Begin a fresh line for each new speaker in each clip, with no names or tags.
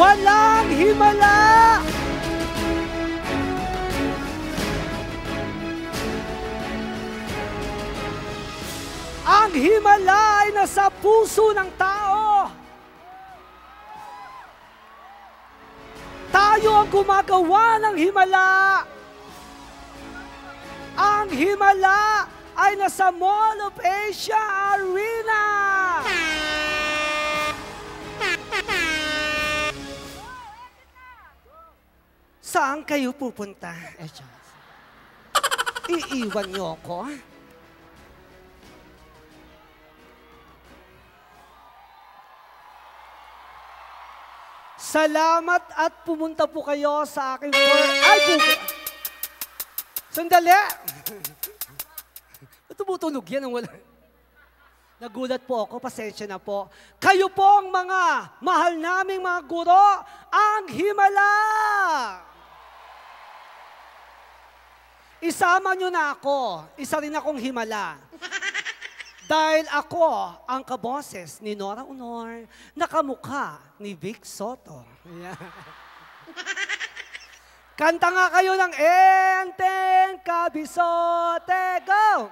walang himala. Ang himala ay nasa puso ng tao. Tayo ang gumagawa ng himala. Ang himala ay nasa Mall of Asia Arena. Saan kayo pupunta? Iiwan niyo ako? Salamat at pumunta po kayo sa aking Sandali! Tumutulog yan ang wala. Nagulat po ako, pasensya na po. Kayo po ang mga mahal naming mga guro, ang himala! Isama nyo na ako. Isa rin akong himala. Dahil ako ang kaboses ni Nora Honor, nakamukha ni Vic Soto. Yeah. Kanta nga kayo ng Enteng Kabisote. Go!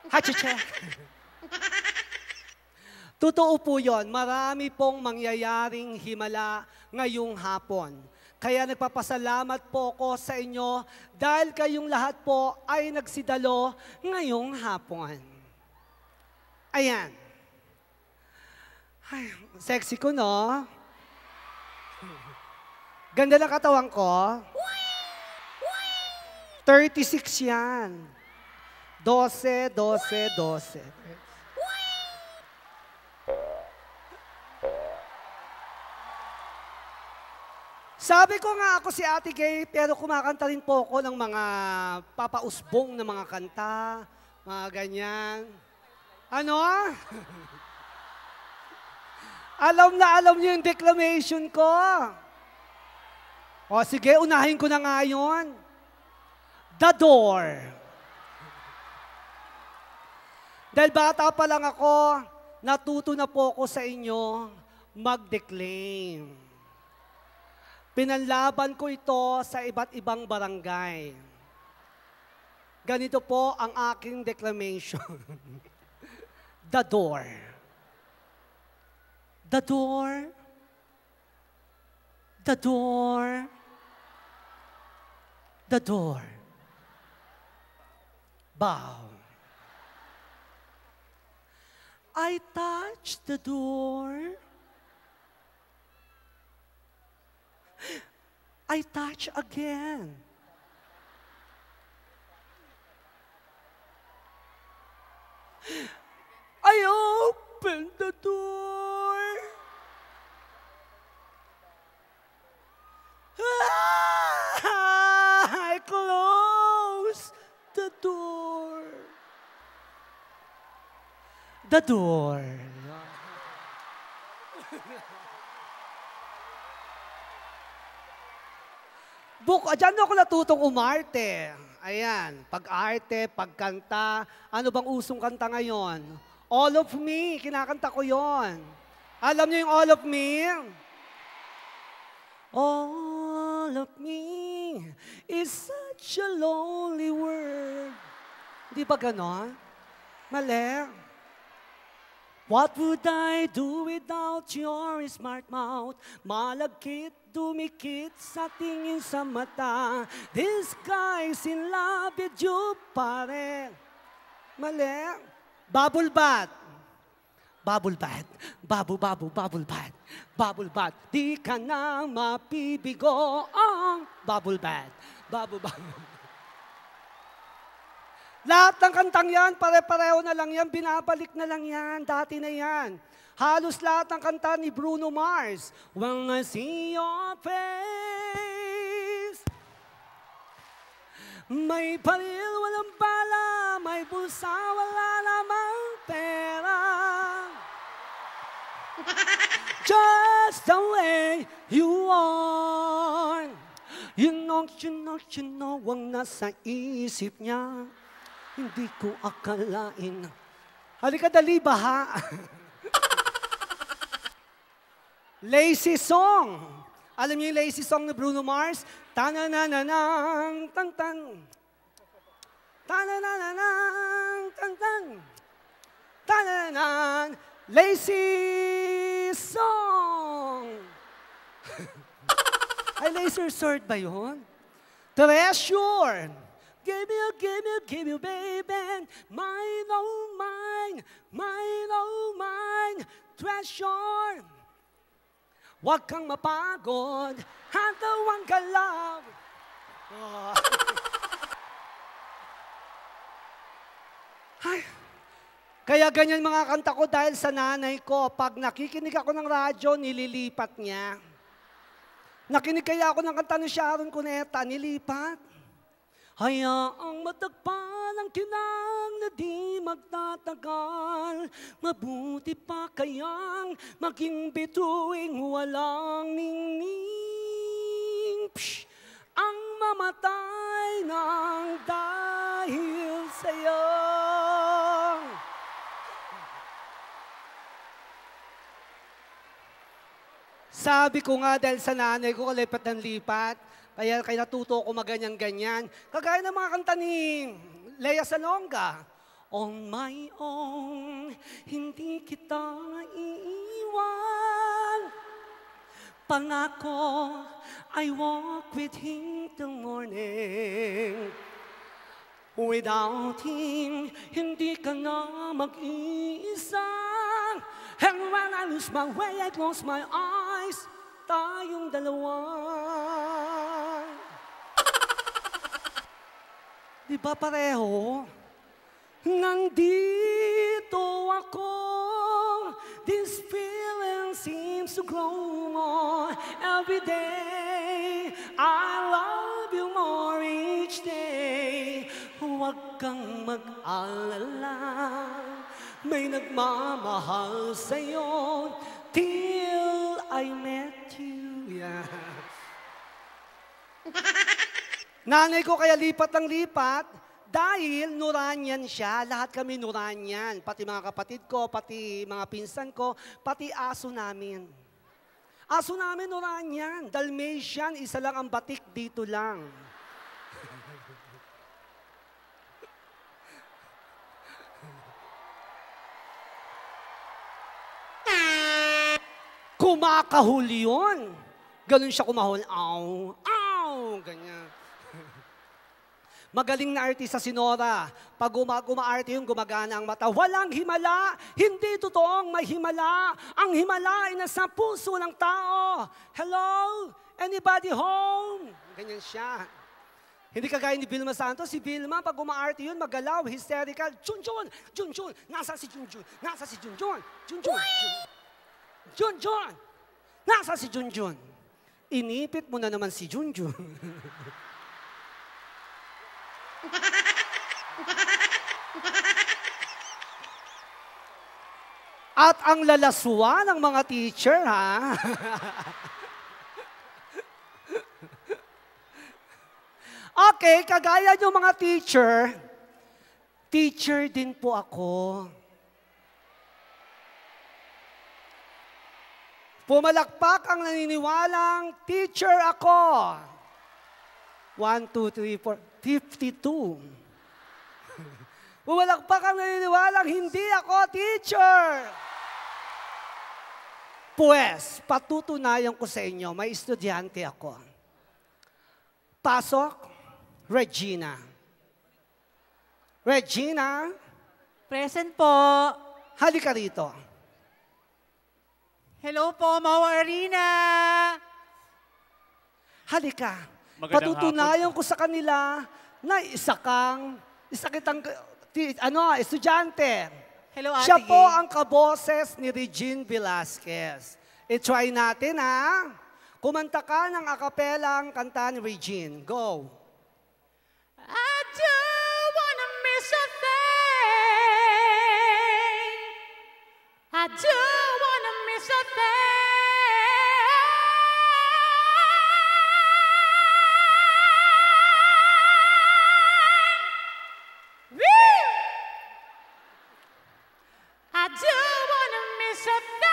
Hachiche! Totoo po yun. Marami pong mangyayaring himala ngayong hapon. Kaya nagpapasalamat po ako sa inyo dahil kayong lahat po ay nagsidalo ngayong hapon. Ayan. Ay, sexy ko, no? Ganda ng katawan ko. 36 yan. 12, 12, 12. Sabi ko nga ako si Ate Gay, pero kumakanta rin po ako ng mga papausbong na mga kanta, mga ganyan. Ano? Alam niyo yung declamation ko. O sige, unahin ko na nga yun. The Door. Dahil bata pa lang ako, natuto na po ako sa inyo mag-declaim. Pinanlaban ko ito sa iba't ibang barangay. Ganito po ang aking declamation. The door. The door. The door. The door. Bow. I touch the door. I touch again. I open the door. I close the door. The door. Diyan ako natutong umarte. Ayan, pag-arte, pagkanta. Ano bang usong kanta ngayon? All of Me, kinakanta ko yon. Alam niyo yung All of Me? All of me is such a lonely world. Di ba ganon? Mali. What would I do without your smart mouth? Malagkit, dumikit sa tingin sa mata. This guy's in love with you, pare. Mali. Bubble bath. Bubble bath. Bubble bath. Bubble bath. Di ka na mapibigo ang bubble bath. Bubble bath. Lahat ng kantang yan, pare-pareho na lang yan, binabalik na lang yan, dati na yan. Halos lahat ng kanta ni Bruno Mars. When I see your face, may baril, walang bala, may bulsa, wala namang pera. Just the way you are. You know, ang nasa isip niya. hindi ko akalain. Halika, dali ba, ha? Lazy song. Alam niyo yung lazy song ni Bruno Mars? Tanananang, tang-tang. Tanananang, tang-tang. Tanananan, lazy song. Ay, laser sword ba yun? Treasure. Give me, baby. Mine, oh mine. Mine, oh mine. Treasure. Huwag kang mapagod. Hataw ka love. Oh. Ay. Kaya ganyan mga kanta ko dahil sa nanay ko. Pag nakikinig ako ng radyo, nililipat niya. Nakinig kaya ako ng kanta ni Sharon Cuneta, nilipat. Hayaang matagpan ang kinang na di magtatagal. Mabuti pa kayang maging bituing walang ningning. Psh! Ang mamatay ng dahil sa'yo. Sabi ko nga dahil sa nanay ko, lipat ng lipat. Kaya natuto ko maganyan-ganyan. Kagaya ng mga kanta ni Lea Salonga. On my own, hindi kita iiwan. Pangako, I walk with him till morning. Without him, hindi ka na mag-iisa. And when I lose my way, I close my eyes. Tayong dalawa. Di ba pareho? Nandito ako. This feeling seems to grow more every day. I love you more each day. Huwag kang mag-alala. May nagmamahal sa'yo till I met you. Yeah. Nanay ko kaya lipat ng lipat dahil Nuranyan siya. Lahat kami Nuranyan. Pati mga kapatid ko, pati mga pinsan ko, pati aso namin. Aso namin Nuranyan. Dalmatian, isa lang ang batik dito lang. Kumakahuli yun. Ganun siya kumahuli. Aw, aw, ganyan. Magaling na artista si Nora. Pag umaarte yung gumagana ang mata. Walang himala. Hindi totoong may himala. Ang himala ay nasa puso ng tao. Hello? Anybody home? Ganyan siya. Hindi kagaya ni Vilma Santos. Si Vilma, pag umaarte yun, magalaw, hysterical. Junjun! Junjun! Nasa si Junjun? Nasa si Junjun? Junjun! Junjun! Nasa si Junjun? Inipit mo na naman si Junjun. At ang lalaswa ng mga teacher, ha? Okay, kagaya nyo mga teacher, teacher din po ako. Pumalakpak ang naniniwalang teacher ako. 1, 2, 3, 4, 52. Pumalakpak ang naniniwalang hindi ako teacher. Pues, patutunayan ko sa inyo, may estudyante ako. Pasok, Regina. Regina?
Present po.
Halika rito.
Hello po, Mawa Arena.
Halika.
Magandang
Patutunayan ko sa kanila na isa kitang estudyante.
Hello, Ate
Siya po
Gay.
ang kaboses ni Regine Velasquez. I-try natin, ha? Kumanta ka ng akapelang kanta ni Regine. Go.
I don't wanna miss a thing. I don't wanna miss a thing. Woo! miss a thing.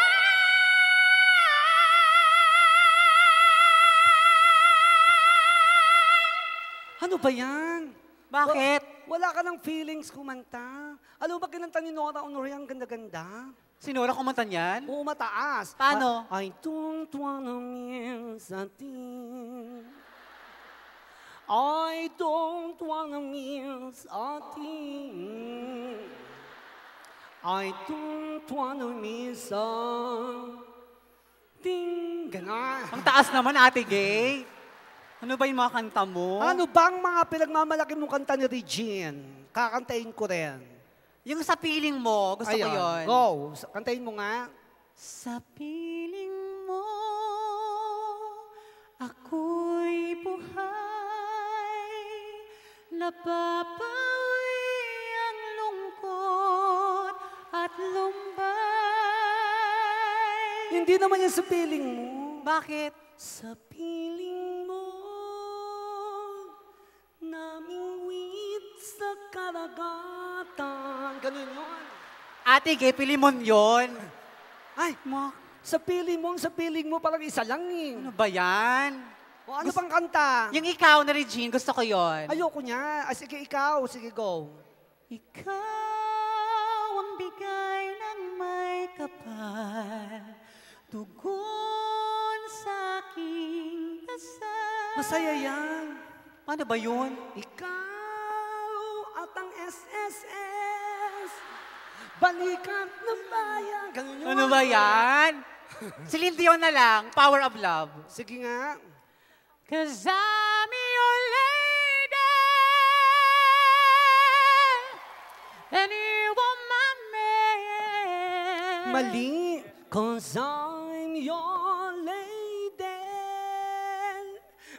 Ano ba yan?
Bakit?
Wala ka ng feelings kumanta. Alam mo ba kinanta ni Nora Honore ang ganda-ganda?
Sinura kumanta niyan?
Oo, mataas.
Paano?
I don't wanna miss a thing. I don't wanna miss a thing. I don't wanna miss a thing. Ganon.
Ang taas naman, Ate Gay. Ano ba yung mga kanta mo?
Ano bang mga pinagmamalaki mong kanta ni Regine? Kakantayin ko rin.
Yung sa piling mo, gusto ko
Ayun,
yun.
Go. Kantayin mo nga.
Sa piling mo, ako'y buhay, napapawi ang lungkot at lumbay.
Hindi naman yan sa piling mo.
Bakit?
Sa piling mo, namingwit sa karagatan. Ganun yun.
Ate Gay, pilimon yun.
Ay, sa piling mo, parang isa lang eh.
Ano ba yan?
O ano pang kanta?
Yung ikaw na Regine, gusto ko yun.
Ayoko niya. Sige, ikaw. Sige, go.
Ikaw ang bigay ng may kapal, tugon sa aking dasal.
Masaya yan.
Ano ba yun?
Ikaw at ang SSS, balikat ng bayan. Ganun yun.
Ano ba yan? Celine Dion na lang, Power of Love.
Sige nga.
'Cause I'm your lady and you are my man.
Mali. 'Cause I'm your lady,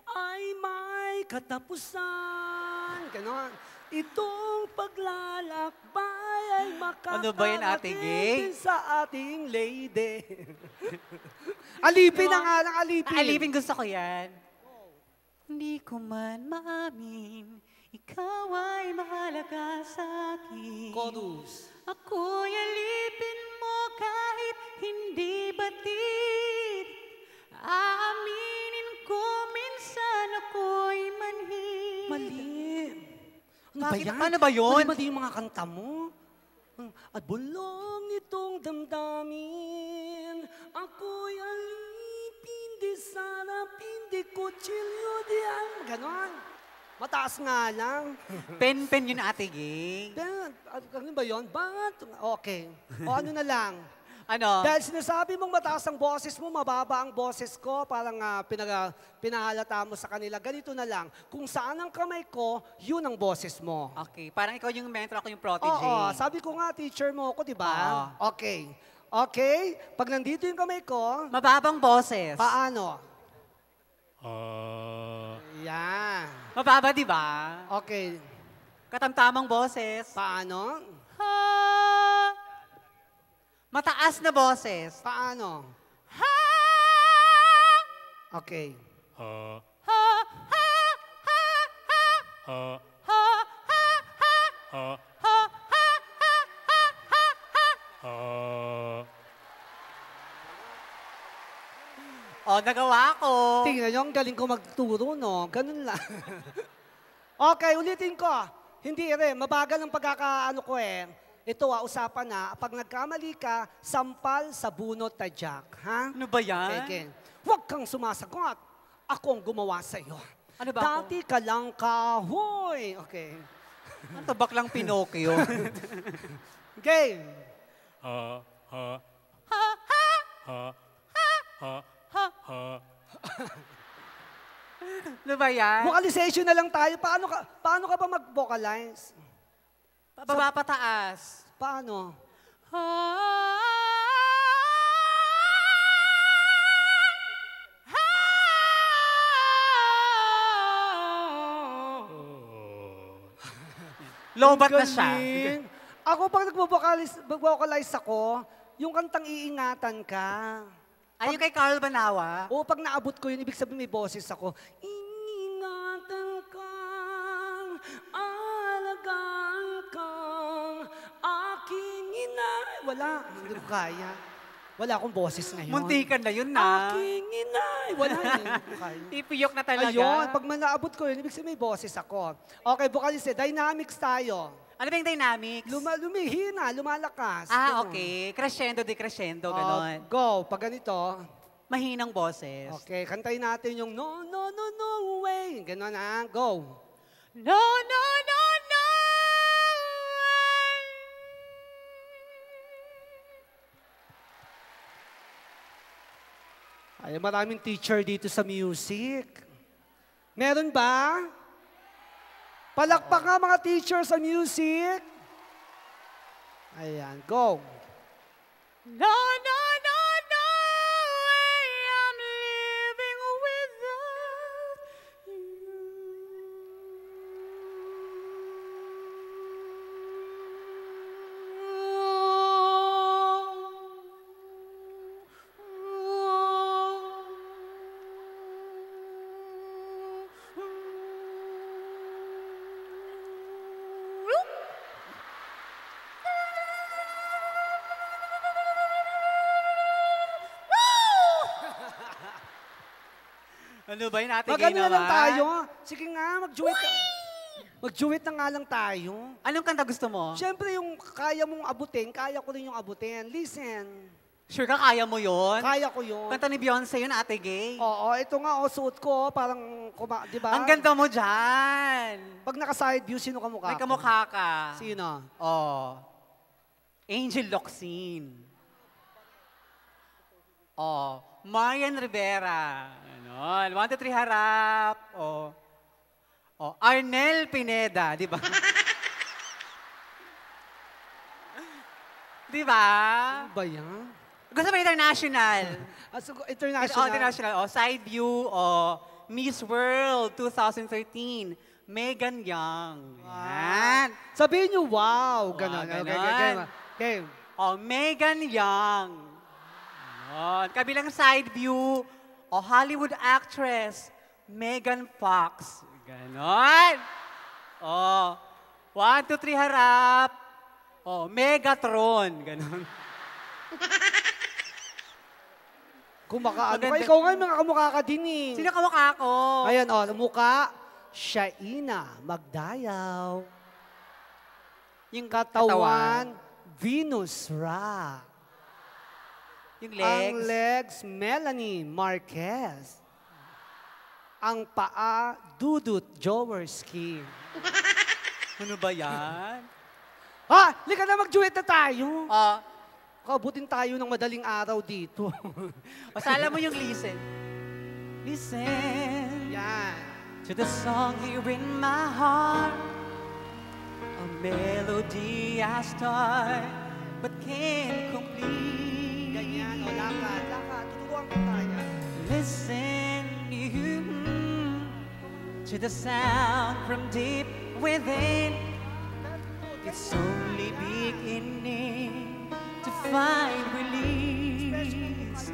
ay may katapusan. Ganon. Itong paglalakbay ay
Ano ba yan, Ate Gay?
makakarating sa ating lady. Alipin na nga lang, alipin.
Alipin, gusto ko yan. Hindi ko man maamin, ikaw ay mahalaga sa akin.
Chorus.
Ako'y alipin mo kahit hindi batid. Aaminin ko minsan ako'y manhid.
Mali. Ano ba
Bakit?
yan?
Ano ba yun?
Mali yung mga kanta mo. At bulong itong damdamin, ako'y alipin, di sarapin, di kutsilyo, di ang... Ganon. Mataas nga lang.
Pen-pen yun, Ate Gay.
Ano ba yun? Okay. O ano na lang.
Ano?
Dahil sinasabi mong mataas ang boses mo, mababa ang boses ko, parang pinahalata mo sa kanila. Ganito na lang, kung saan ang kamay ko, yun ang boses mo.
Okay, parang ikaw yung mentor, ako yung protege.
Oo, sabi ko nga, teacher mo ako, di ba?
Oo.
Okay. Okay, pag nandito yung kamay ko,
Mababang boses.
paano? Yan.
Mababa, di ba?
Okay.
Katamtamang boses.
Paano?
Ha! Mataas na boses.
Paano?
Ha!
Okay.
Ha! Ha! Ha! Ha! Ha! Ha! Ha! Oh, nagawa ko.
Tingnan nyo, ang galing ko magturo, no? Ganun lang. Okay, ulitin ko. Hindi rin, mabagal ang pagkakaano ko eh. Ito usapan na, pag nagkamali ka, sampal sa bunot tadyak. Ha?
Ano ba yan?
Again. Huwag kang sumasagot. Ako ang gumawa sa'yo.
Ano ba ako?
Dati ka lang kahoy. Okay.
Ang tabak lang Pinocchio.
Game.
Ano ba yan?
Vocalization na lang tayo. Paano ka ba mag-vocalize?
Pababa pataas.
Paano?
Lobat na
Ang
siya.
galing. Ako pag nag-vocalize ako, yung kantang iingatan ka.
Ay, yung kay Carl Banawa.
O pag naabot ko yun, ibig sabihin may boses ako. Ingatan kang, alagaan kang, aking ina. Wala, hindi ko kaya. Wala akong boses ngayon.
Muntikan na yun na.
Aking inay. Wala eh.
Pipiyok na talaga.
Ayun, pag naabot ko yun, ibig sabihin may boses ako. Okay, vocalist, dynamics tayo.
Ano ba yung dynamics?
Lumihina, lumalakas.
Ah,
Ganun.
okay. Crescendo, decrescendo, ganon.
Go, pag ganito.
Mahinang boses.
Okay, kantayin natin yung no, no, no, no way. Ganon ha, go.
No, no, no, no!
Ay, maraming teacher dito sa music. Meron ba? Palakpak nga mga teacher sa music. Ayan, go.
No, no, no, no way I'm living without you. Ano ba yun, Ate Gay
Magano na lang
naman?
tayo. Sige nga, mag-duet. Mag-duet na nga lang tayo.
Anong kanta gusto mo?
Siyempre, yung kaya mong abutin, kaya ko rin yung abutin. Listen,
Sure ka, kaya mo yun?
kaya ko yun.
Kanta ni Beyonce yun, Ate Gay.
Oo, ito nga, suot ko, parang, di ba?
Ang ganda mo dyan.
Pag naka-side view, sino kamukha
May
ko?
kamukha ka.
Sino?
Oh. Angel Locsin. Oh. Marian Rivera. Ganon. 1, 2, 3, harap. Oh. Oh. Arnel Pineda, di ba? Di ba?
Ano ba yan?
Gusto mo international?
International.
Oh, international. Oh, side view. Oh, Miss World 2013. Megan Young. Yan.
Sabihin niyo, wow. Ganon.
Wow,
Okay,
ganon.
okay, okay.
Oh, Megan Young. Ganon. Kabilang side view. Oh, Hollywood actress. Megan Fox. Ganon. Oh, 1, 2, 3, harap. Oh, Megatron. Ganon.
Kumakaano ka.
Maganda.
Ikaw nga, mga kamukha ka din eh.
Sino kamukha ko?
Ayan, mukha. Shaina Magdayaw.
Yung
Katawan, Venus Ra.
Yung
Ang
legs.
legs, Melanie Marquez. Ang paa, Dudut Jaworski.
Ano ba yan?
Lika na mag-duet na tayo.
Oh,
Kabutin tayo ng madaling araw dito.
pasala mo yung listen. Listen
Yan.
to the song here in my heart. A melody I start but can't complete.
Ganyan, lakad, lakad. Tuturuan ko tayo.
Listen you to the sound from deep within. It's only beginning to find release.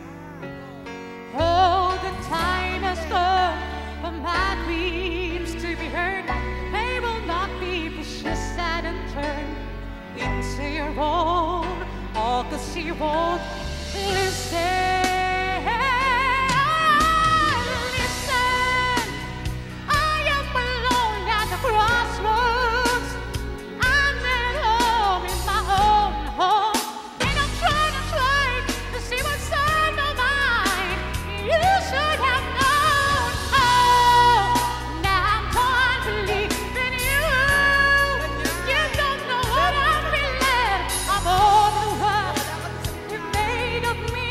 Oh, the time has come for my dreams to be heard. They will not be pushed aside and turned into your own. All 'cause you won't listen. Listen, I am alone at the crossroads. I'm at home in my own home, and I'm trying to see what's on my mind. You should have known. Oh, now I'm torn believing you. You don't know what I'm feeling. I'm all the world you made of me.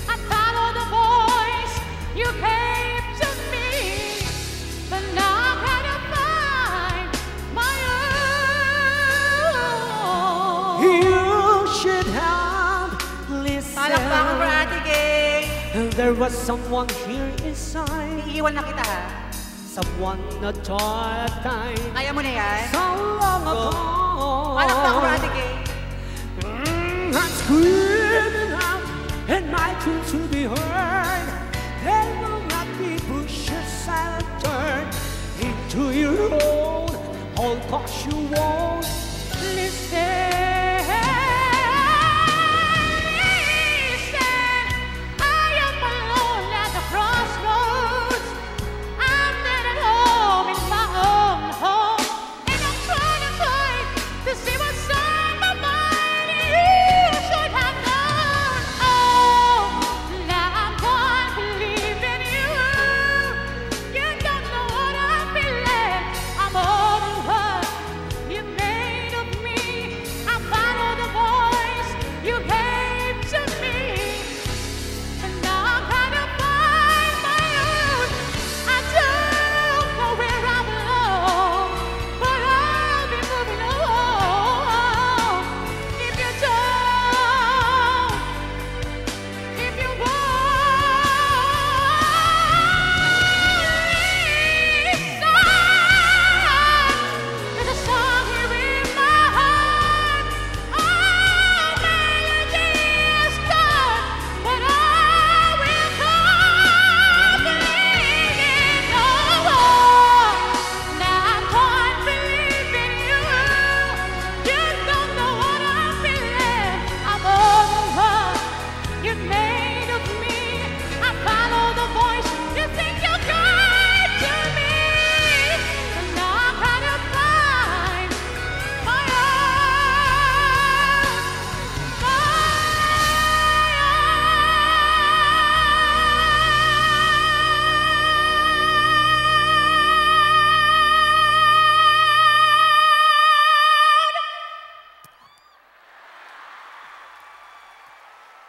I follow the voice you gave to me, but now I've got to find my own.
You should have listened.
Palakpakan for Ate Gay.
There was someone here inside.
Iiwan na kita ha.
Someone not a time.
Kaya mo na yan.
So long ago.
Palakpakan for Ate Gay.
I'm screaming out, and my truth to be heard. They will not be pushed aside and turned into your own. All 'cause you won't listen.
Listen.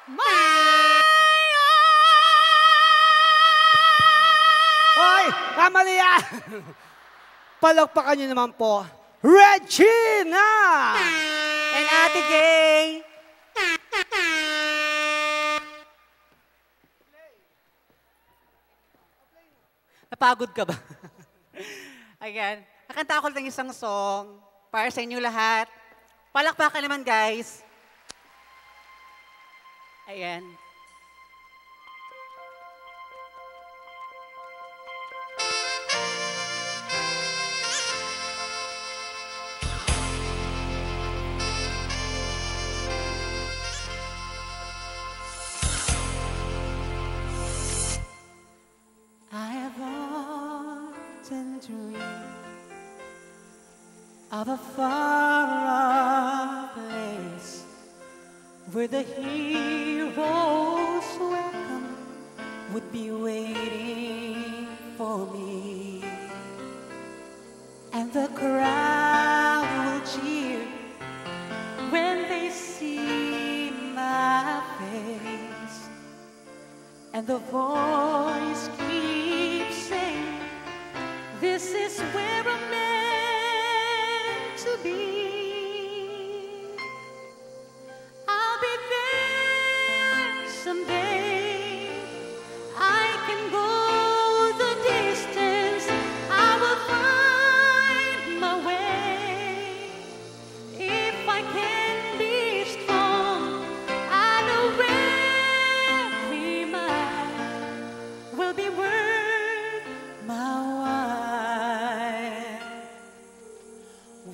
My
Hoy! Tama na yan! Palakpakan niyo naman po, Regina!
And Ate Gay. Napagod ka ba? Ayan. Nakanta ako ng isang song para sa inyo lahat. Palakpakan naman, guys. Ayan. I have often dreamed of a far-off place where the hero's welcome would be waiting for me, and the crowd will cheer when they see my face, and the voice keeps saying, "This is where I'm meant to be." I'll be there someday. I can go the distance. I will find my way. If I can be strong, I know every mile will be worth my while.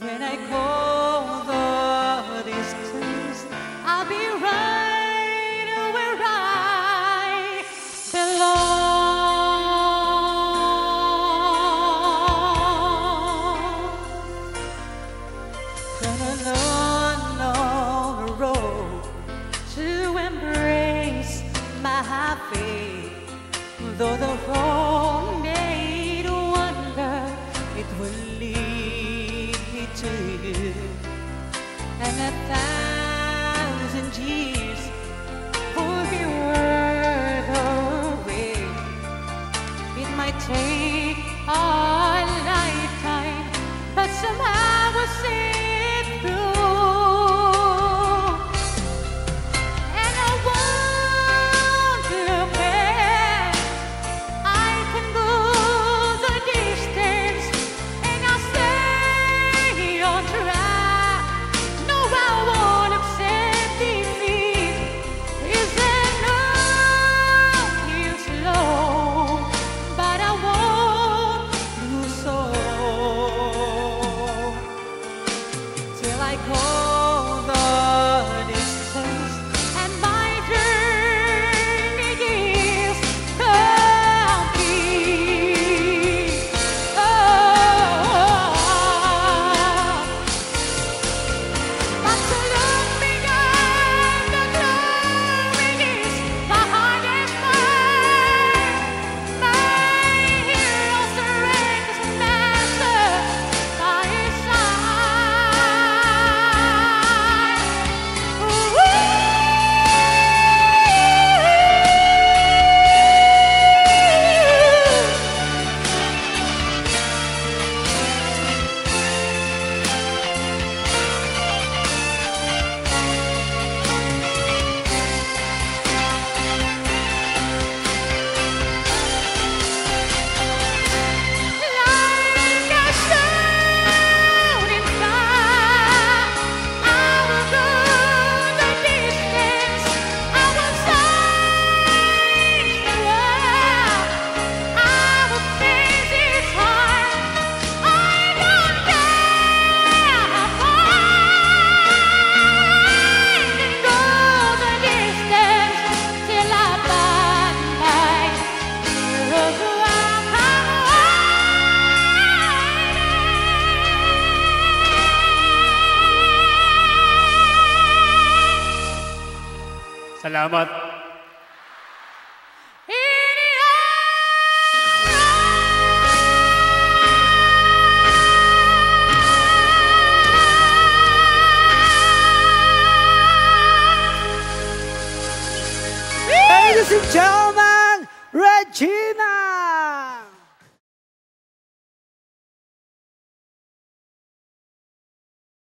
When I go the distance, I'll be right where I belong. Gonna learn on the road to embrace my faith, though the road may wander, it will lead me to you. And 1,000 years will be worth the wait. It might take a lifetime, but somehow we'll see it through. And I won't look back. I can go the distance, and I'll stay on track. No, I won't accept defeat. Is there no use alone? But I won't lose hope till I go the distance, and my journey is complete. But to look beyond the glory is the hardest part. My hero surrenders and master by his Like a shooting star, I will go the distance. I will search the world. I will face its heart. I don't care how far. I can go the distance till I find my hero's
Salamat.
Ladies and gentlemen, Regina!